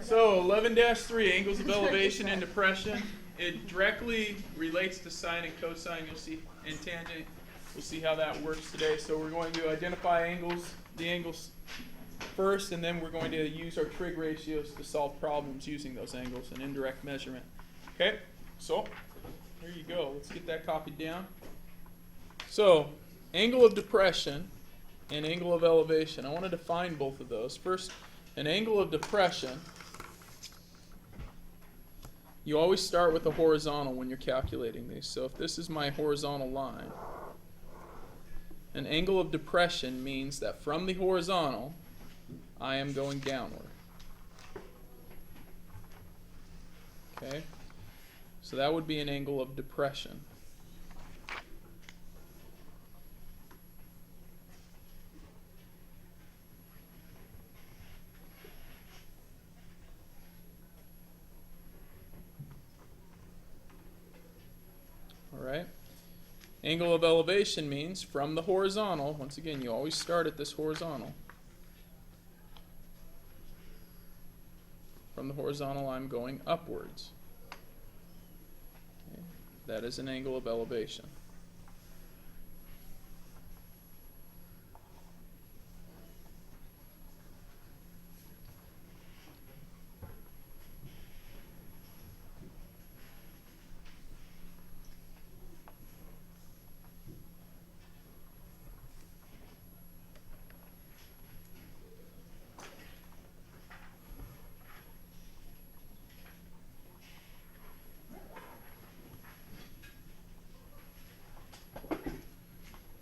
So 11-3, angles of elevation and depression. It directly relates to sine and cosine. You'll see, and tangent. We'll see how that works today. So we're going to identify the angles first, and then we're going to use our trig ratios to solve problems using those angles and indirect measurement. Okay, so here you go. Let's get that copied down. So angle of depression and angle of elevation. I want to define both of those. First, an angle of depression, you always start with a horizontal when you're calculating these. So if this is my horizontal line, an angle of depression means that from the horizontal, I am going downward. Okay? So that would be an angle of depression. All right? Angle of elevation means from the horizontal, once again, you always start at this horizontal. From the horizontal, I'm going upwards. Okay. That is an angle of elevation.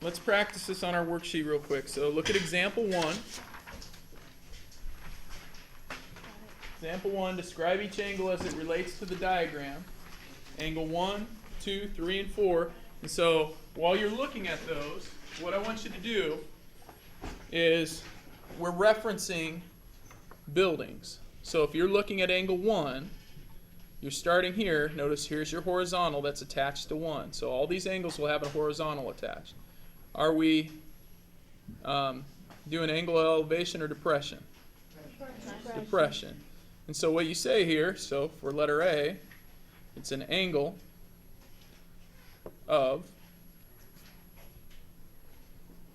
Let's practice this on our worksheet real quick. So look at example 1. Example 1, describe each angle as it relates to the diagram. Angle 1, 2, 3, and 4. And so while you're looking at those, what I want you to do is we're referencing buildings. So if you're looking at angle 1, you're starting here. Notice here's your horizontal that's attached to 1. So all these angles will have a horizontal attached. Are we doing angle of elevation or depression? Depression. And so what you say here, so for letter A, it's an angle of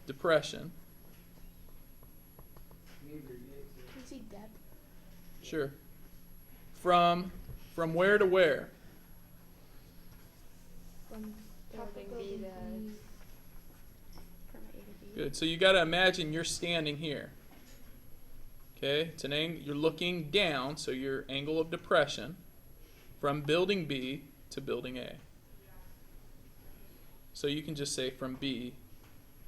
depression. Can you see depth? Sure. From where to where? From building B to from A to B. Good. So you got to imagine you're standing here. Okay? It's an angle. You're looking down, so your angle of depression from building B to building A. So you can just say from B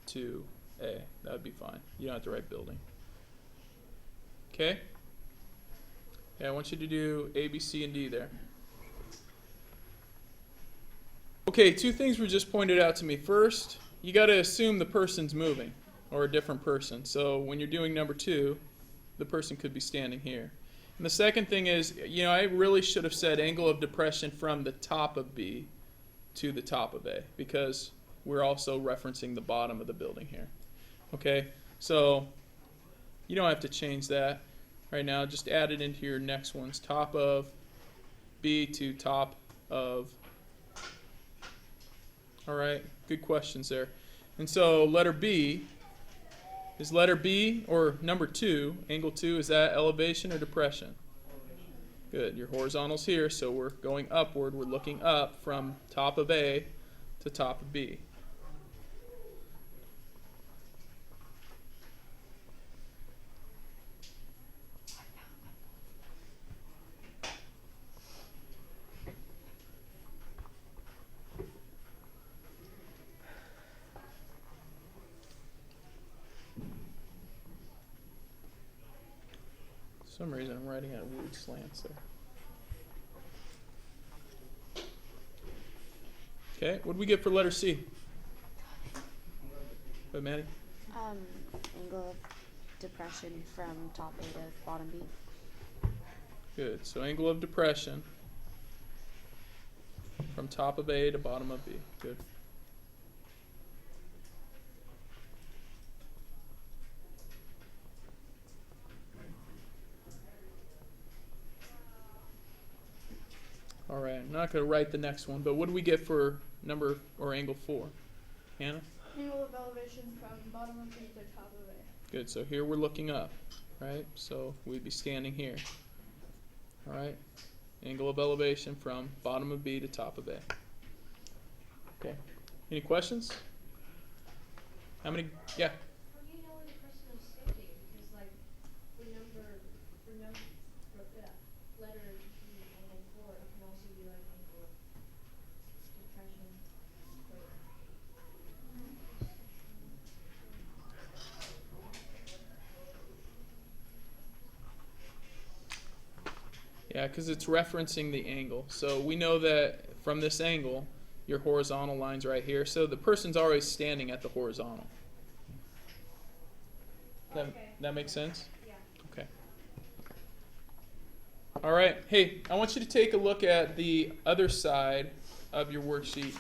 to A. That would be fine. You don't have to write building. Okay? Yeah, I want you to do A, B, C, and D there. Okay, two things were just pointed out to me. First, you got to assume the person's moving, or a different person. So when you're doing number 2, the person could be standing here. And the second thing is, I really should have said angle of depression from the top of B to the top of A, because we're also referencing the bottom of the building here. Okay, so you don't have to change that right now. Just add it into your next ones. Top of B to top of. All right, good questions there. And so letter B, is letter B or number 2, angle 2, is that elevation or depression? Good, your horizontal's here, so we're going upward. We're looking up from top of A to top of B. For some reason I'm writing out weird slants there. Okay, what did we get for letter C? But Maddie? Angle of depression from top A to bottom B. Good, so angle of depression from top of A to bottom of B. Good. All right, I'm not going to write the next one, but what do we get for number or angle 4? Hannah? Angle of elevation from bottom of B to top of A. Good, so here we're looking up, right? So we'd be standing here. All right, angle of elevation from bottom of B to top of A. Okay, any questions? How many? Yeah. How do you know when the person is standing? Because like for letter E, angle 4, it can also be like angle depression. Yeah, because it's referencing the angle. So we know that from this angle, your horizontal line's right here. So the person's always standing at the horizontal. That makes sense? Yeah. Okay. All right. Hey, I want you to take a look at the other side of your worksheet.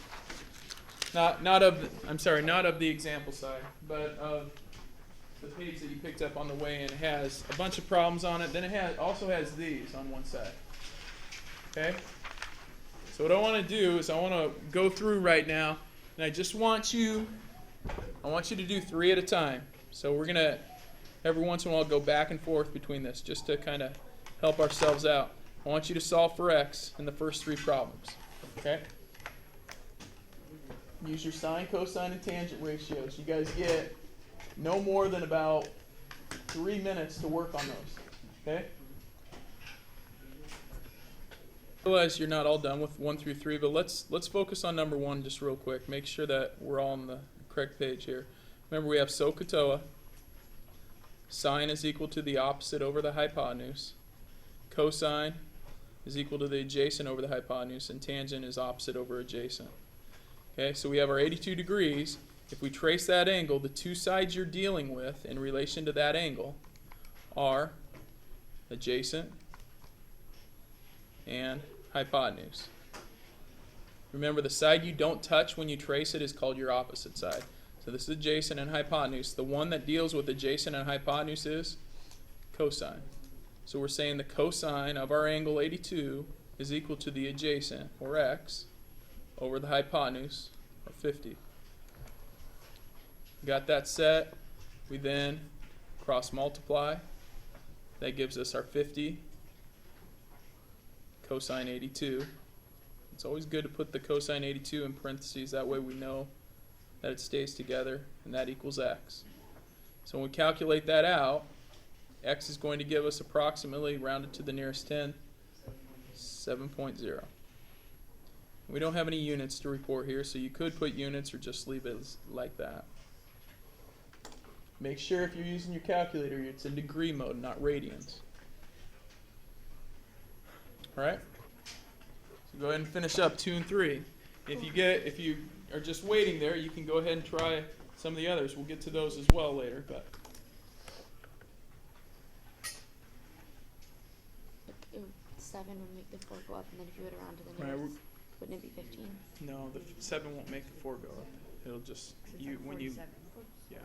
Not of the example side, but of the page that you picked up on the way in. It has a bunch of problems on it. Then it also has these on one side. Okay? So what I want to do is I want to go through right now, and I just want you to do 3 at a time. So we're going to, every once in a while, go back and forth between this just to kind of help ourselves out. I want you to solve for x in the first 3 problems. Okay? Use your sine, cosine, and tangent ratios. You guys get no more than about 3 minutes to work on those. Okay? I realize you're not all done with 1 through 3, but let's focus on number 1 just real quick. Make sure that we're all on the correct page here. Remember, we have SOHCAHTOA. Sine is equal to the opposite over the hypotenuse. Cosine is equal to the adjacent over the hypotenuse, and tangent is opposite over adjacent. Okay, so we have our 82 degrees. If we trace that angle, the 2 sides you're dealing with in relation to that angle are adjacent and hypotenuse. Remember, the side you don't touch when you trace it is called your opposite side. So this is adjacent and hypotenuse. The one that deals with adjacent and hypotenuse is cosine. So we're saying the cosine of our angle 82 is equal to the adjacent, or x, over the hypotenuse, or 50. Got that set. We then cross multiply. That gives us our 50 cosine 82. It's always good to put the cosine 82 in parentheses. That way we know that it stays together, and that equals x. So when we calculate that out, x is going to give us approximately, rounded to the nearest 10, 7.0. We don't have any units to report here, so you could put units or just leave it like that. Make sure if you're using your calculator, it's in degree mode, not radians. All right? So go ahead and finish up 2 and 3. If you are just waiting there, you can go ahead and try some of the others. We'll get to those as well later, but 7 would make the 4 go up, and then if you went around to the Right, nearest, wouldn't it be 15? no, the 7 won't make the 4 go up. It'll just yeah.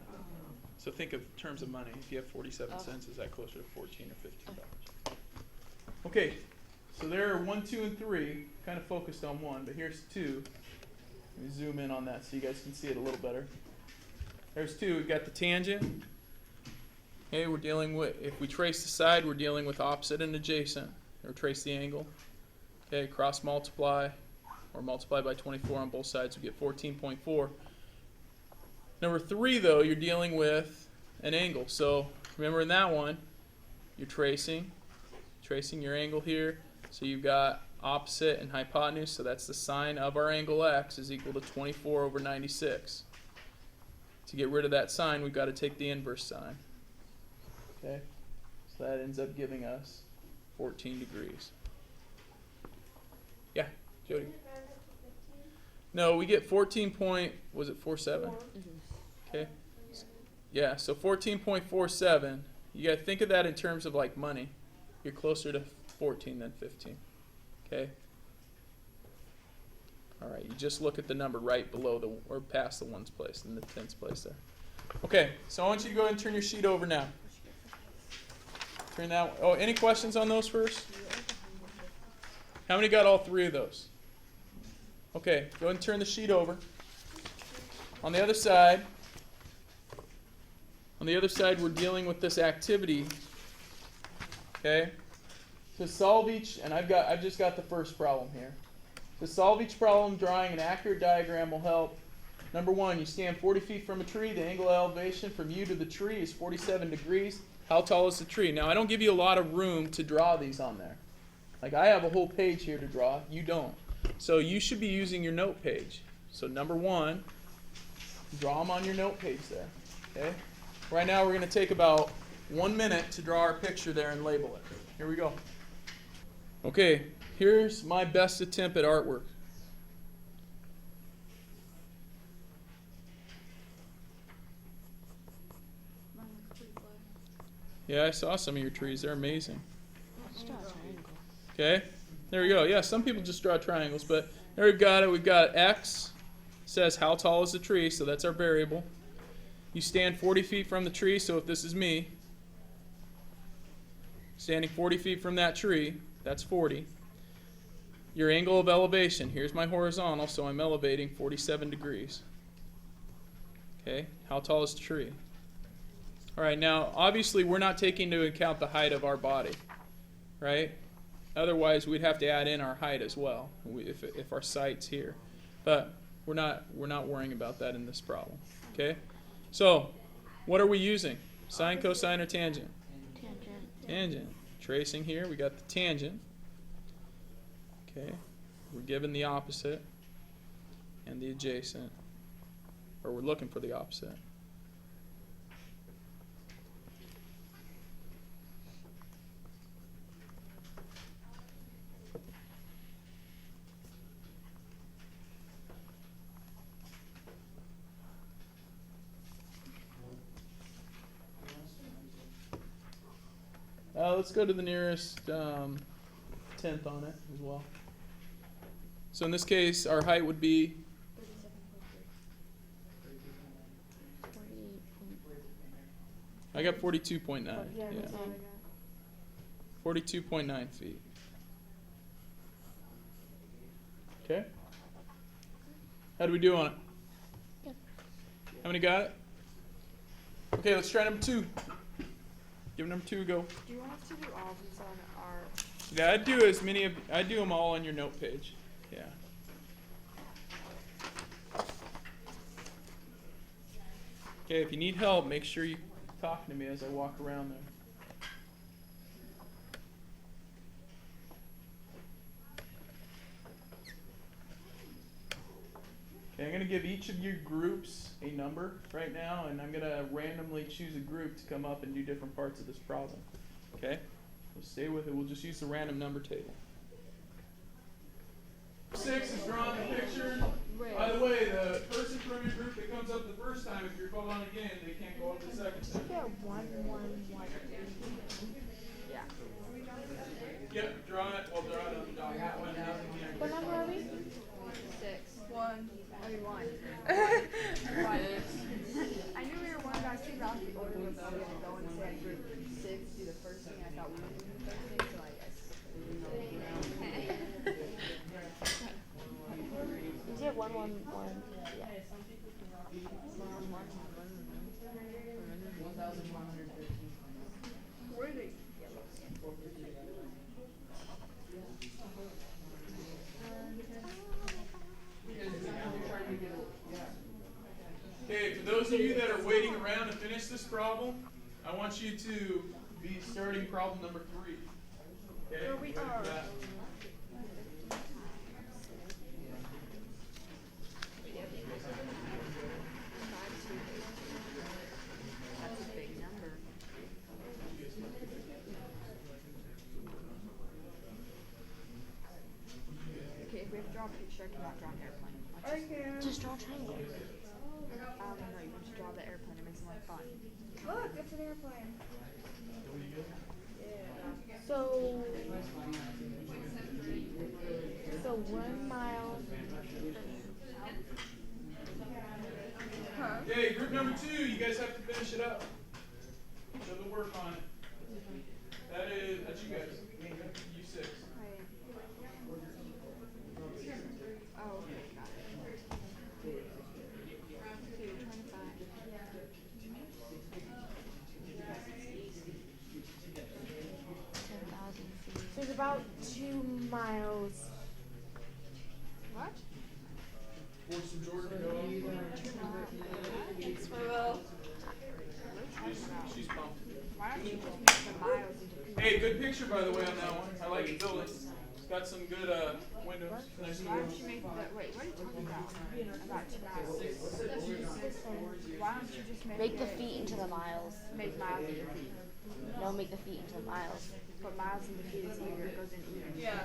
So think of terms of money. If you have 47 cents, is that closer to 14 or 15 dollars? Okay, so there are 1, 2, and 3. Kind of focused on 1, but here's 2. Let me zoom in on that so you guys can see it a little better. There's 2. We've got the tangent. Okay, we're dealing with, if we trace the side, we're dealing with opposite and adjacent. Or trace the angle. Okay, cross multiply, or multiply by 24 on both sides, we get 14.4. Number 3, though, you're dealing with an angle. So remember in that one, you're tracing your angle here. So you've got opposite and hypotenuse, so that's the sine of our angle x is equal to 24 over 96. To get rid of that sine, we've got to take the inverse sine. Okay, so that ends up giving us 14 degrees. Yeah, Jody. No, we get 14 point, was it 47? Okay. Yeah, so 14.47. You got to think of that in terms of like money. You're closer to 14 than 15. Okay. All right, you just look at the number right below the, or past the 1's place, in the 10's place there. Okay, so I want you to go ahead and turn your sheet over now. Turn that one. Oh, any questions on those first? How many got all three of those? Okay, go ahead and turn the sheet over. On the other side, we're dealing with this activity. Okay? To solve each, and I've just got the first problem here. To solve each problem, drawing an accurate diagram will help. Number one, you stand 40 feet from a tree. The angle of elevation from you to the tree is 47 degrees. How tall is the tree? Now, I don't give you a lot of room to draw these on there. Like, I have a whole page here to draw. You don't. So you should be using your note page. So number one, draw them on your note page there. Okay? Right now, we're going to take about 1 minute to draw our picture there and label it. Here we go. Okay, here's my best attempt at artwork. Mine looks pretty flat. Yeah, I saw some of your trees. They're amazing. Just draw a triangle. Okay, there we go. Yeah, some people just draw triangles, but there we've got it. We've got X says how tall is the tree, so that's our variable. You stand 40 feet from the tree, so if this is me, standing 40 feet from that tree, that's 40. Your angle of elevation, here's my horizontal, so I'm elevating 47 degrees. Okay, how tall is the tree? All right, now obviously we're not taking into account the height of our body, right? Otherwise we'd have to add in our height as well if our sight's here. But we're not worrying about that in this problem. Okay? So, what are we using? Sine, cosine, or tangent? Tangent. Tangent. Tracing here, we got the tangent. Okay? We're given the opposite and the adjacent. Or we're looking for the opposite. Let's go to the nearest tenth on it as well. So in this case, our height would be 48. I got 42.9. Yeah, Yeah. that's all I got. 42.9 feet. Okay. How do we do on it? Good. How many got it? Okay, let's try number two. Give number two a go. Do you want us to do all of these on our? Yeah, I'd do them all on your note page. Yeah. Okay, if you need help, make sure you talk to me as I walk around there. Okay, I'm going to give each of your groups a number right now, and I'm going to randomly choose a group to come up and do different parts of this problem. Okay? So stay with it. We'll just use the random number table. 6 is drawing the picture. By the way, the person from your group that comes up the first time, if you're called on again, they can't go up the second time. Yeah, 1, 1, 1. Yeah. Yep, draw it. Well, draw it on the dot. What number are we? 6. 1. I mean 1. I knew we were one, but I figured out the order was going to go and say group 6, do the first thing. I thought we were doing the first thing, so I guess. Is it 1, 1, 1? Yeah. 1,113. Where are they? Okay, for those of you that are waiting around to finish this problem, I want you to be starting problem number 3. Okay? Where we Ready for are. that? That's a big number. Okay, if we have to draw a picture, I cannot draw an airplane. I can. Just draw a triangle. No, you want to draw the airplane. It makes it more fun. Look, it's an airplane. So 1 mile. Huh? Okay, group number 2, you guys have to finish it up. Show the work on it. That's you guys. You 6. about 2 miles. What? Force some Jordan to go. Thanks for Will. She's pumped. Why don't you just make the miles into pieces? Hey, good picture by the way on that one. I like the building. It's got some good windows. Nice Why door. don't you make the, wait, what are you talking about? About 2 miles. Why don't you just Make the feet into the miles. make miles into feet? No, make the feet into the miles. But miles into feet is easier, it goes in even. Yeah.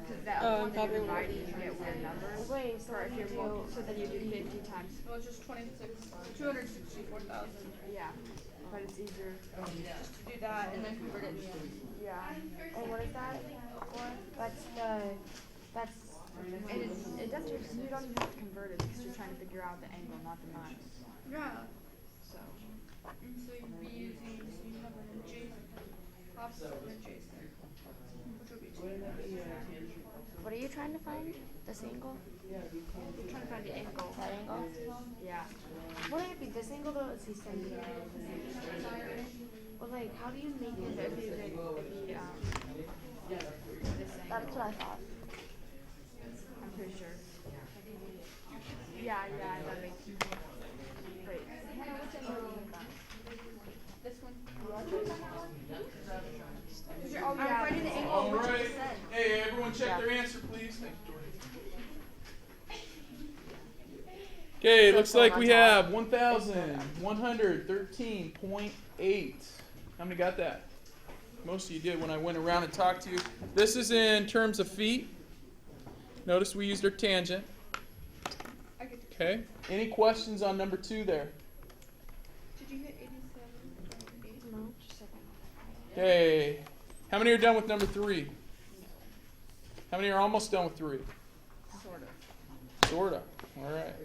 Because that one that you're dividing, you get weird numbers. Wait, so Or if you're you multi, so then you do 50 times, Well, it's just 264,000. yeah. But it's easier. Just to do that and then convert it in the end. Yeah. And what is that for? That's And it doesn't, you don't even have to convert it because you're trying to figure out the angle, not the miles. Yeah. So. And so you'd be using, so you have an adjacent, opposite and adjacent, which would be 2. what are you trying to find? This angle? I'm trying to find the angle. That angle? Yeah. Wouldn't it be this angle though? Is he saying? Well, like, how do you make it? It'd be, this angle. That's what I thought. I'm pretty sure. Yeah, that makes sense. Wait. This one. Oh, I'm yeah. finding the angle All which right. you said. Hey, everyone check their answer, please. Thank you, Jordan. Okay, looks like we have 1,113.8. How many got that? Most of you did when I went around and talked to you. This is in terms of feet. Notice we used our tangent. I get to. Okay. Any questions on number 2 there? Did you hit 87.8? No, just a second. Okay. How many are done with number 3? How many are almost done with 3? Sort of. Sort of. All right.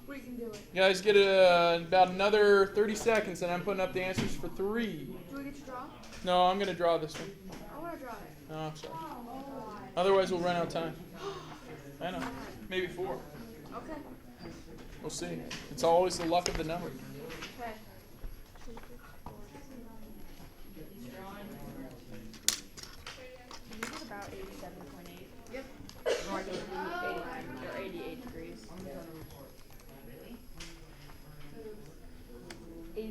We can do it. You guys get about another 30 seconds, and I'm putting up the answers for 3. Do we get to draw? No, I'm going to draw this one. I want to draw it. Oh, I'm sorry. Otherwise, we'll run out of time. I know. Maybe 4. Okay. We'll see. It's always the luck of the number. Okay. You did about 87.8. Yep. Or 88 degrees. 87.6.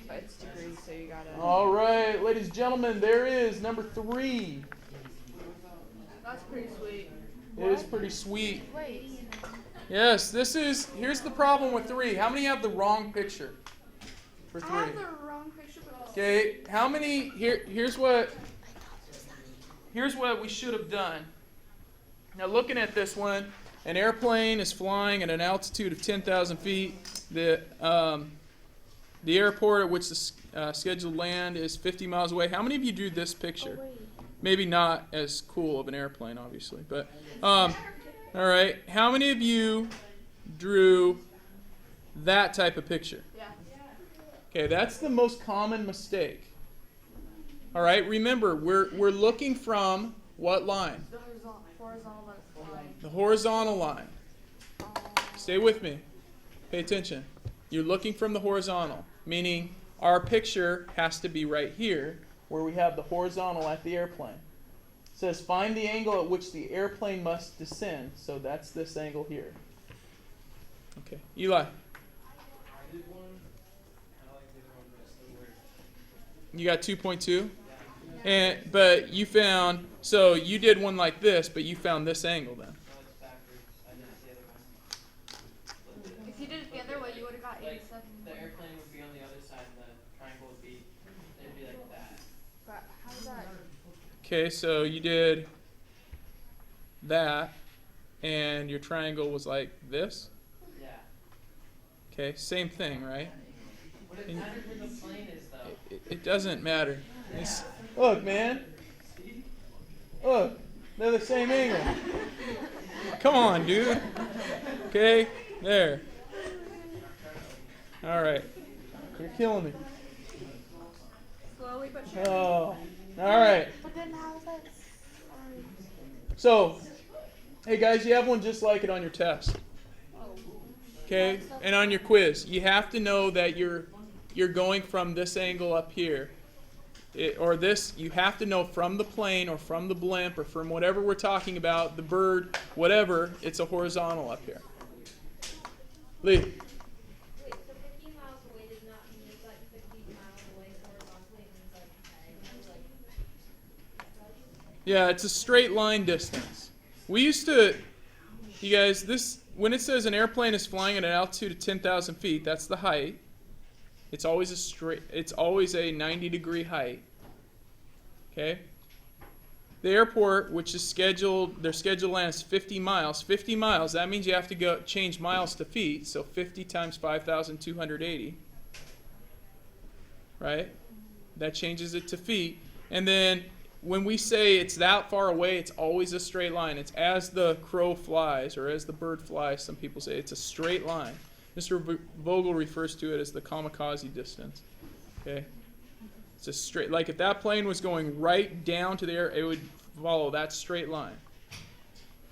But it's degrees, so you gotta. All right, ladies and gentlemen, there is number 3. That's pretty sweet. It is pretty sweet. Wait. Yes, here's the problem with 3. How many have the wrong picture for I 3? have the wrong picture, but I'll. Okay, how many, here's what we should have done. Now looking at this one, an airplane is flying at an altitude of 10,000 feet. The airport at which the scheduled land is 50 miles away. How many of you drew this picture? Oh, wait. Maybe not as cool of an airplane, obviously, but all right. How many of you drew that type of picture? Yeah. Okay, that's the most common mistake. All right, remember, we're looking from what line? The horizontal line. The horizontal line. Stay with me. Pay attention. You're looking from the horizontal, meaning our picture has to be right here, where we have the horizontal at the airplane. It says find the angle at which the airplane must descend. So that's this angle here. Okay, Eli. You got 2.2? But you found, so you did one like this, but you found this angle then. If you did it the other way, you would have got 87. The airplane would be on the other side, and the triangle would be, it'd be like that. But how does that? Okay, so you did that, and your triangle was like this. Yeah. Okay, same thing, right? What it matters where the plane is, though. It doesn't matter. Look, man. Look, they're the same angle. Come on, dude. Okay, there. All right. You're killing me. Slowly but surely. Oh, all right. But then how is that? Sorry. So, hey guys, you have one just like it on your test. Okay, and on your quiz, you have to know that you're going from this angle up here or this, you have to know from the plane or from the blimp or from whatever we're talking about, the bird, whatever, it's a horizontal up here. Lee. Wait, so 50 miles away does not mean it's like 50 miles away horizontally. It means like Yeah, it's a straight line distance. We used to, you guys, when it says an airplane is flying at an altitude of 10,000 feet, that's the height. It's always a 90-degree height. Okay? The airport, which is their scheduled land is 50 miles. 50 miles, that means you have to change miles to feet, so 50 times 5,280. Right? That changes it to feet. And then when we say it's that far away, it's always a straight line. It's as the crow flies, or as the bird flies, some people say. It's a straight line. Mr. Vogel refers to it as the kamikaze distance. Okay? It's a straight, like if that plane was going right down to the air, it would follow that straight line.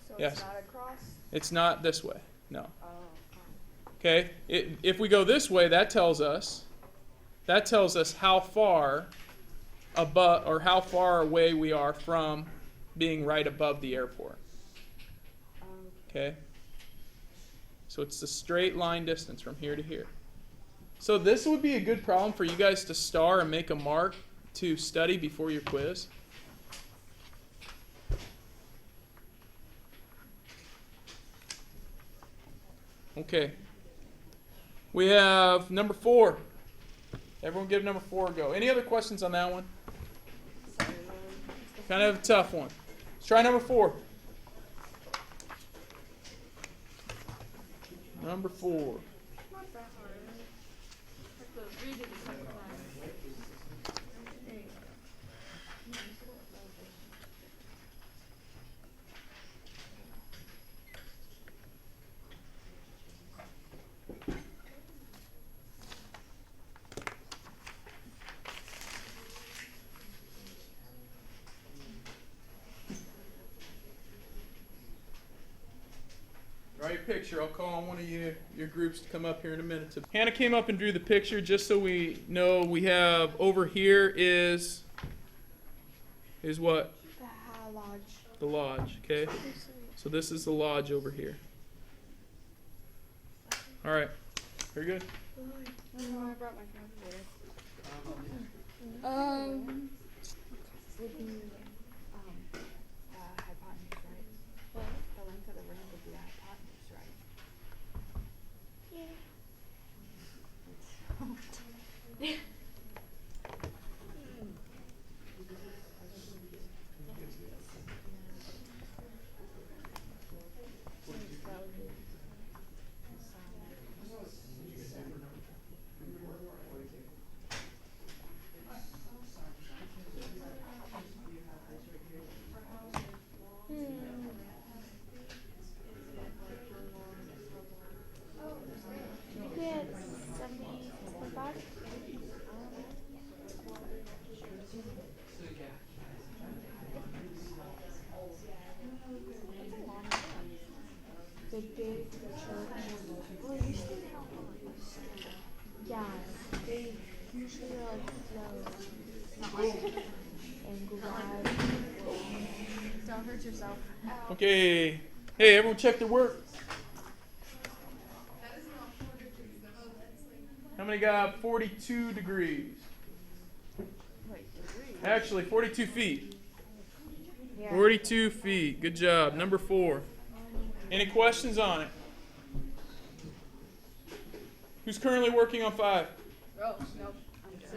So Yes. it's not across? It's not this way, no. Oh, Okay? If we go this way, that tells us how far above, or how far away we are from being right above the airport. Okay? So it's the straight line distance from here to here. So this would be a good problem for you guys to star and make a mark to study before your quiz. Okay. We have number 4. Everyone give number 4 a go. Any other questions on that one? Kind of a tough one. Let's try number 4. Number 4. Not that hard. Have to read it a second time. There you go. Draw your picture. I'll call on one of your groups to come up here in a minute. Hannah came up and drew the picture just so we know we have over here is what? The lodge. The lodge, okay? So this is the lodge over here. All right. Very good. I brought my calculator. Would be hypotenuse, right? What? The length of the ring would be the hypotenuse, right? You get 70.5? The big church. Well, usually they don't always. Yeah, they usually are like slow. And glad. Don't hurt yourself. Okay. Hey, everyone check their work. How many got 42 degrees? Wait, degree? Actually, 42 feet. Yeah. 42 feet. Good job. Number 4. Any questions on it? Who's currently working on 5? Oh, nope. I'm 6.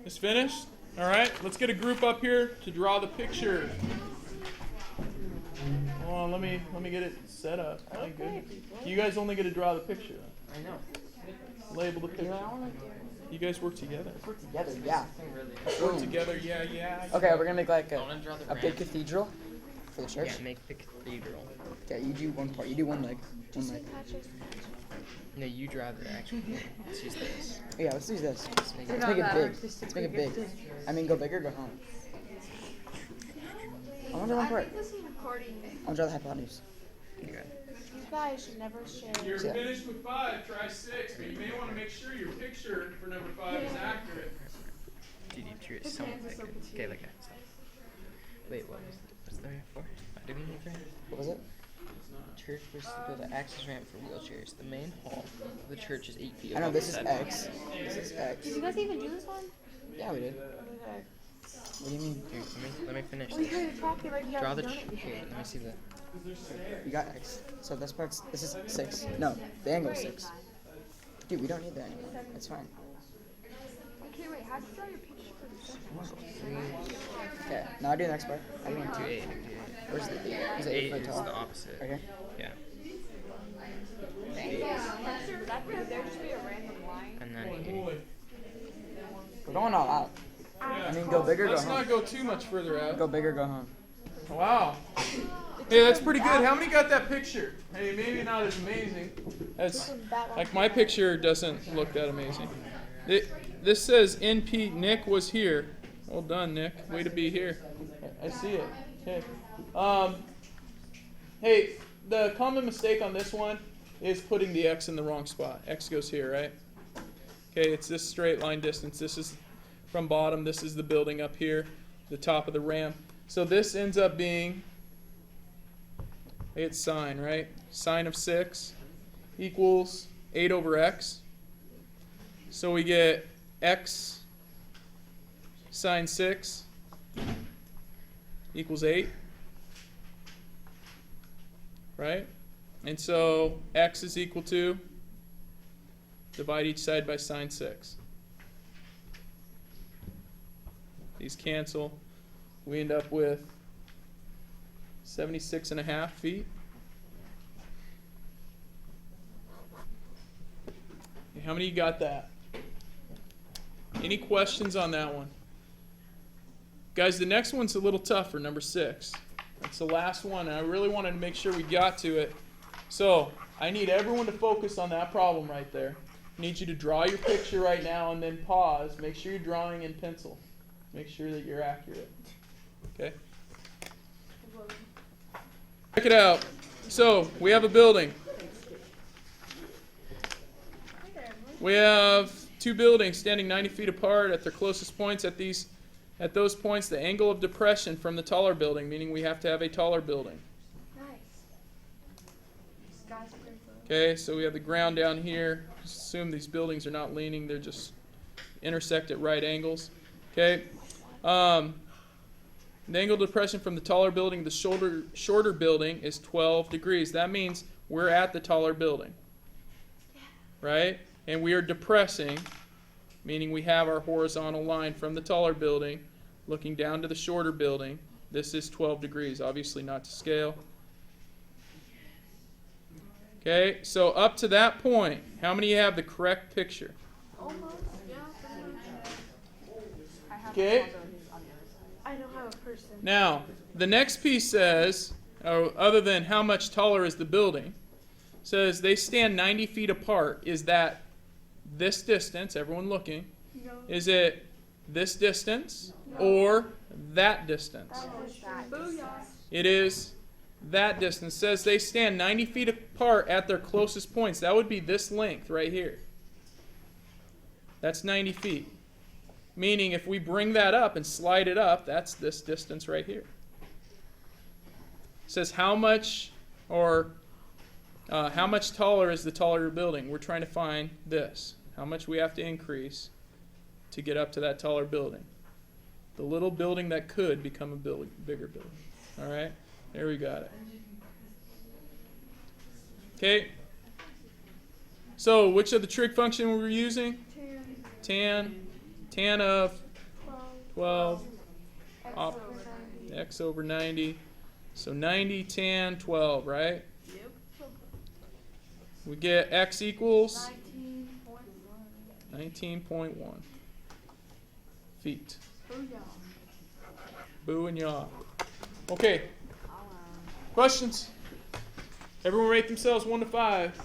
It's finished? All right. Let's get a group up here to draw the picture. Hold on. Let me get it set up. My goodness. You guys only get to draw the picture. I know. Label the picture. You guys work together. Work together, yeah. Work together. Yeah. Okay, we're gonna make like I wanna draw the a big ramp. cathedral for the church. Yeah, make the cathedral. Okay, you do one part. You do one leg. One leg. No, you draw the actual thing. Let's use this. Yeah, let's do this. Let's make Let's it. make it big. Let's make it big. I mean, go big or go home. I want to draw one part. This is recording. I want to draw the hypotenuse. Okay. You guys should never share. You're Yeah. finished with 5. Try 6, but you may want to make sure your picture for number 5 is accurate. Dude, you threw it so quick. Okay, look at it. Stop. Wait, what's the ramp for? Why do we need the ramp? What was it? Church wishes to build an access ramp for wheelchairs. The main hall of the church is 8 feet I know above this the is sidewalk. X. This is X. Did you guys even do this one? Yeah, we did. Okay. What do you mean? Here, let me finish Well, you this. guys are talking like you Draw haven't the done it before. here. Let me see the. You got X. So this part's, this is 6. No, the angle's 6. Dude, we don't need that anymore. It's fine. Okay, wait, how did you draw your picture for the second? Okay, now do the next part. How do you want Do to? 8. Where's the 8? Is it 8 8 foot is tall? the opposite. Okay. Yeah. Could there just be a random line? And then Oh, here. boy. We're going all out. I mean, go big or go Let's not home. go too much further out. Go big or go home. Wow. Hey, that's pretty good. How many got that picture? Hey, maybe not as amazing. That's like my picture doesn't look that amazing. This says NP Nick was here. Well done, Nick. Way to be here. I see it. Okay. Hey, the common mistake on this one is putting the X in the wrong spot. X goes here, right? Okay, it's this straight line distance. This is from bottom. This is the building up here, the top of the ramp. So this ends up being, it's sine, right? Sine of 6 equals 8 over x. So we get x sine 6 equals 8, right? And so x is equal to, divide each side by sine 6. These cancel. We end up with 76.5 feet. How many you got that? Any questions on that one? Guys, the next one's a little tougher, number 6. That's the last one, and I really wanted to make sure we got to it. So, I need everyone to focus on that problem right there. I need you to draw your picture right now and then pause. Make sure you're drawing in pencil. Make sure that you're accurate. Okay? Check it out. So, we have a building. We have 2 buildings standing 90 feet apart at their closest points. At those points, the angle of depression from the taller building, meaning we have to have a taller building. Okay, so we have the ground down here. Just assume these buildings are not leaning; they're just intersect at right angles. Okay. The angle of depression from the taller building to the shorter building is 12 degrees. That means we're at the taller building, right? And we are depressing, meaning we have our horizontal line from the taller building looking down to the shorter building. This is 12 degrees, obviously not to scale. Okay, so up to that point, how many have the correct picture? Almost, yeah. Okay. I don't have a person. Now, the next piece says, other than how much taller is the building, says they stand 90 feet apart. Is that this distance, everyone looking? No. Is it this distance or that distance? Booyah. It is that distance. It says they stand 90 feet apart at their closest points. That would be this length right here. That's 90 feet. Meaning if we bring that up and slide it up, that's this distance right here. It says how much taller is the taller building? We're trying to find this. How much we have to increase to get up to that taller building. The little building that could become a bigger building. All right? There we got it. Okay. So which of the trig function were we using? Tan of 12, x over 90. So 90, tan, 12, right? Yep. We get x equals 19.1. 19.1 feet. Booyah. Boo and yaw. Okay. Questions? Everyone rate themselves 1 to 5.